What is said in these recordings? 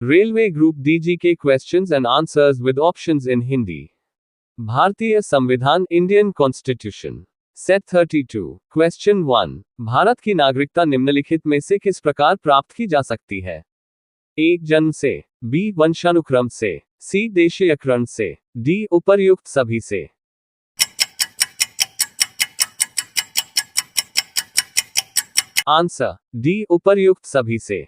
Railway group DG के questions and answers with options इन हिंदी। भारतीय संविधान Indian constitution. Set 32। Question 1। Bharat की नागरिकता निम्नलिखित में से किस प्रकार प्राप्त की जा सकती है? ए. जन्म से, बी. वंशानुक्रम से, सी. देशीयकरण से, डी. उपर्युक्त सभी से। Answer D. उपर्युक्त सभी से।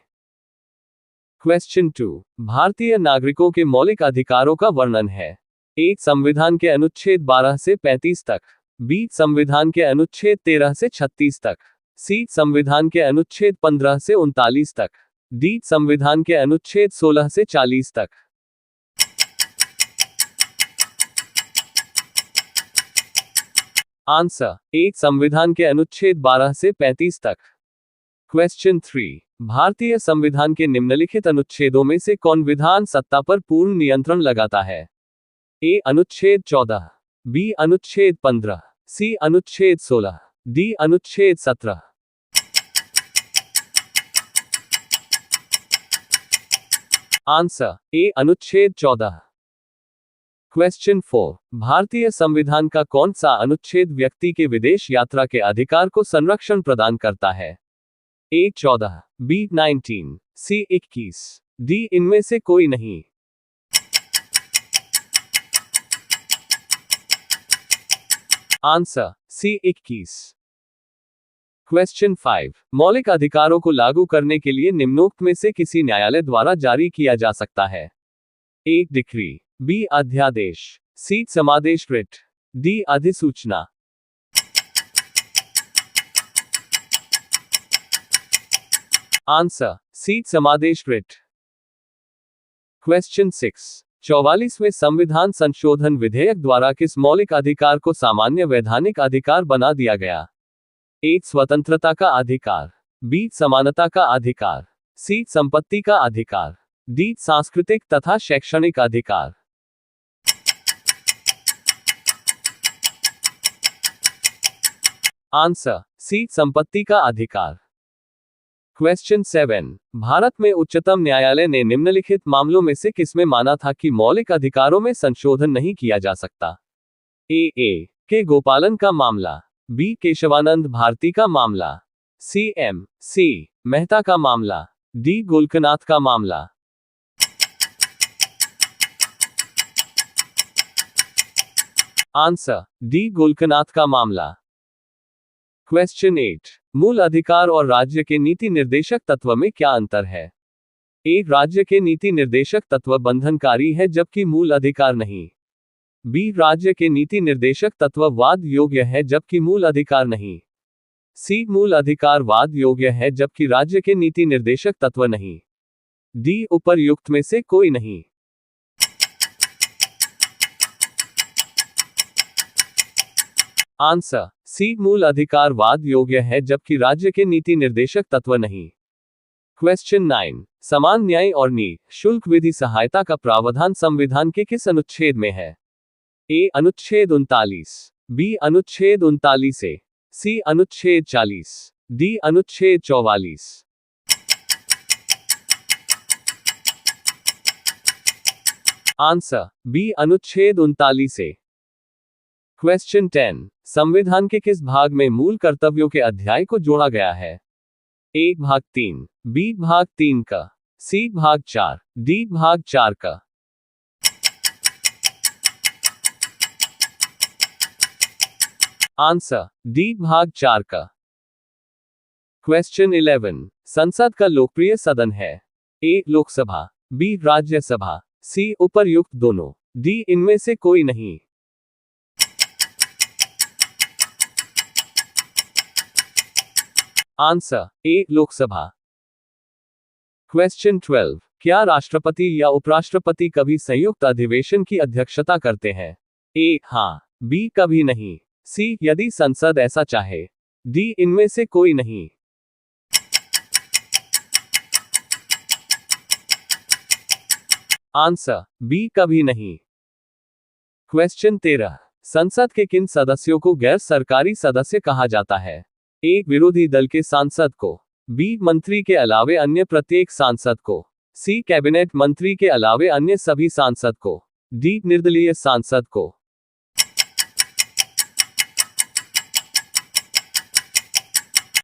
क्वेश्चन 2। भारतीय नागरिकों के मौलिक अधिकारों का वर्णन है। ए. संविधान के अनुच्छेद 12 से 35 तक, बी. संविधान के अनुच्छेद 13 से 36 तक, सी. संविधान के अनुच्छेद 15 से 39 तक, डी. संविधान के अनुच्छेद 16 से 40 तक। Answer A. संविधान के अनुच्छेद 12 से 35 तक। क्वेश्चन 3। भारतीय संविधान के निम्नलिखित अनुच्छेदों में से कौन विधान सत्ता पर पूर्ण नियंत्रण लगाता है? ए. अनुच्छेद 14, बी. अनुच्छेद 15, सी. अनुच्छेद 16, डी. अनुच्छेद 17। Answer A. अनुच्छेद 14। क्वेश्चन 4। भारतीय संविधान का कौन सा अनुच्छेद व्यक्ति के विदेश यात्रा के अधिकार को संरक्षण प्रदान करता है? ए. 14, बी. 19, सी. 21, डी. इनमें से कोई नहीं। Answer C. 21। क्वेश्चन 5। मौलिक अधिकारों को लागू करने के लिए निम्नोक्त में से किसी न्यायालय द्वारा जारी किया जा सकता है? ए. Decree, b. अध्यादेश, सी. समादेश रिट, डी. अधिसूचना। Answer c. समादेश रिट। क्वेश्चन 6। 44वें संविधान संशोधन विधेयक द्वारा किस मौलिक अधिकार को सामान्य वैधानिक अधिकार बना दिया गया? ए. स्वतंत्रता का अधिकार, बी. समानता का अधिकार, सी. संपत्ति का अधिकार, डी. सांस्कृतिक तथा शैक्षणिक अधिकार। Answer C. संपत्ति का अधिकार। क्वेश्चन 7। भारत में उच्चतम न्यायालय ने निम्नलिखित मामलों में से किसमें माना था कि मौलिक अधिकारों में संशोधन नहीं किया जा सकता? ए. के गोपालन का मामला, बी. केशवानंद भारती का मामला, सी. मेहता का मामला, डी. गोलकनाथ का मामला। Answer D. गोलकनाथ का मामला। क्वेश्चन 8। मूल अधिकार और राज्य के नीति निर्देशक तत्व में क्या अंतर है? ए. राज्य के नीति निर्देशक तत्व बंधनकारी है जबकि मूल अधिकार नहीं, बी. राज्य के नीति निर्देशक तत्व वाद योग्य है जबकि मूल अधिकार नहीं, सी. मूल अधिकार वाद योग्य है जबकि राज्य के नीति निर्देशक तत्व नहीं, डी. उपर्युक्त में से कोई नहीं। Answer C. मूल अधिकार वाद योग्य है जबकि राज्य के नीति निर्देशक तत्व नहीं। क्वेश्चन 9। समान न्याय और शुल्क विधि सहायता का प्रावधान संविधान के किस अनुच्छेद में है? ए. अनुच्छेद 39, बी. अनुच्छेद 39 ए, सी. अनुच्छेद 40, डी. अनुच्छेद 44। Answer B. अनुच्छेद 39 ए। क्वेश्चन 10। संविधान के किस भाग में मूल कर्तव्यों के अध्याय को जोड़ा गया है? ए. भाग 3, बी. भाग 3 का, सी. भाग 4, डी. भाग 4 का। Answer D. भाग 4 का। क्वेश्चन 11। संसद का लोकप्रिय सदन है? A. Lok Sabha, b. Rajya Sabha, c. उपर्युक्त दोनों, डी. इनमें से कोई नहीं। Answer a. लोकसभा। क्वेश्चन 12। क्या राष्ट्रपति या उपराष्ट्रपति कभी संयुक्त अधिवेशन की अध्यक्षता करते हैं? ए. हां, बी. कभी नहीं, सी. यदि संसद ऐसा चाहे, डी. इनमें से कोई नहीं। Answer B. कभी नहीं। क्वेश्चन 13। संसद के किन सदस्यों को गैर सरकारी सदस्य कहा जाता है? ए. विरोधी दल के सांसद को, बी. मंत्री के अलावे अन्य प्रत्येक सांसद को, सी कैबिनेट मंत्री के अलावे अन्य सभी सांसद को। डी निर्दलीय सांसद को।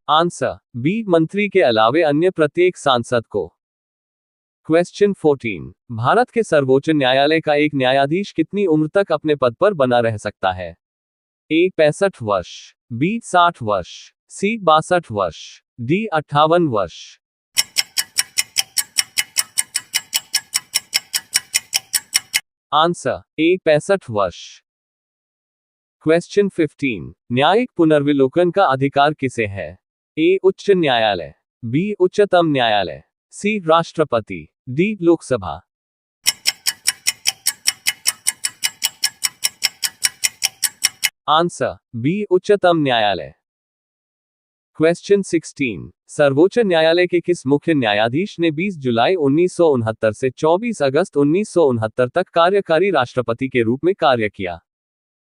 आंसर बी मंत्री के अलावे अन्य प्रत्येक सांसद को। क्वेश्चन 14। भारत के सर्वोच्च न्यायालय का एक न्यायाधीश कितनी उम्र तक अपने पद पर बना रह सकता है? ए 65 वर्ष, बी 60 वर्ष, सी 62 वर्ष, डी 58 वर्ष। आंसर ए 65 वर्ष। क्वेश्चन 15। न्यायिक पुनर्विलोकन का अधिकार किसे है? ए उच्च न्यायालय, बी उच्चतम न्यायालय, सी राष्ट्रपति, डी लोकसभा। आंसर बी उच्चतम न्यायालय। क्वेश्चन 16। सर्वोच्च न्यायालय के किस मुख्य न्यायाधीश ने 20 जुलाई 1969 से 24 अगस्त 1969 तक कार्यकारी राष्ट्रपति के रूप में कार्य किया?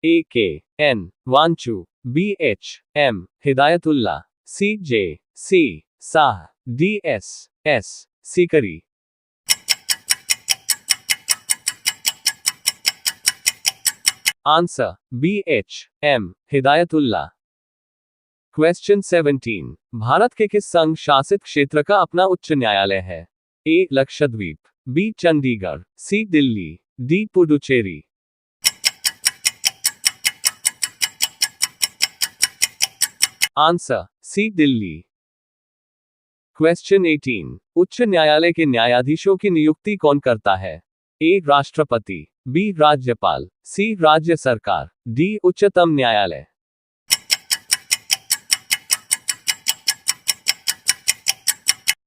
A K N Wanchoo, b H M Hidayatullah, c J C Shah, d S S Sikri. Answer b H M Hidayatullah. Question 17। Bharat के किस संघ शासित क्षेत्र का अपना उच्च न्यायालय है? A Lakshadweep, b Chandigarh, c Delhi, d Puducherry. Answer c Delhi. Question 18। उच्च न्यायालय के न्यायाधीशों की नियुक्ति कौन करता है? ए राष्ट्रपति, बी राज्यपाल, सी राज्य सरकार, डी उच्चतम न्यायालय।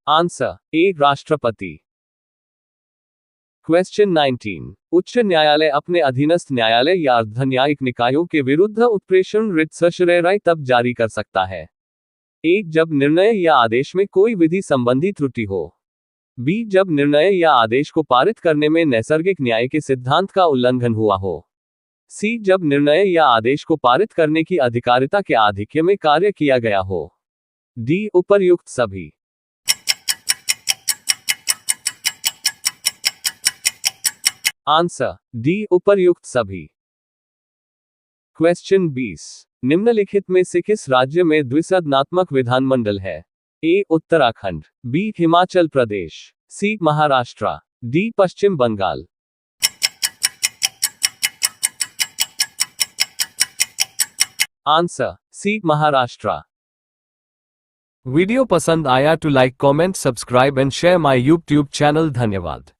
आंसर ए राष्ट्रपति। क्वेश्चन 19। उच्च न्यायालय अपने अधीनस्थ न्यायालय या अर्धन्यायिक निकायों के विरुद्ध उत्प्रेषण रिट सर्वोच्च तब जारी कर सकता है? ए जब निर्णय या आदेश में कोई विधि संबंधी त्रुटि हो, बी जब निर्णय या आदेश को पारित करने में नैसर्गिक न्याय के सिद्धांत का उल्लंघन हुआ हो, सी जब निर्णय या आदेश को पारित करने की अधिकारिता के आधिक्य में कार्य किया गया हो, डी उपर्युक्त सभी। आंसर डी उपर्युक्त सभी। क्वेश्चन 20। निम्नलिखित में से किस राज्य में द्विसदनात्मक विधानमंडल है? A Uttarakhand, b Himachal Pradesh, c Maharashtra, d Paschim Bangal. Answer c Maharashtra. Video पसंद आया तो like comment subscribe and share my YouTube channel. धन्यवाद।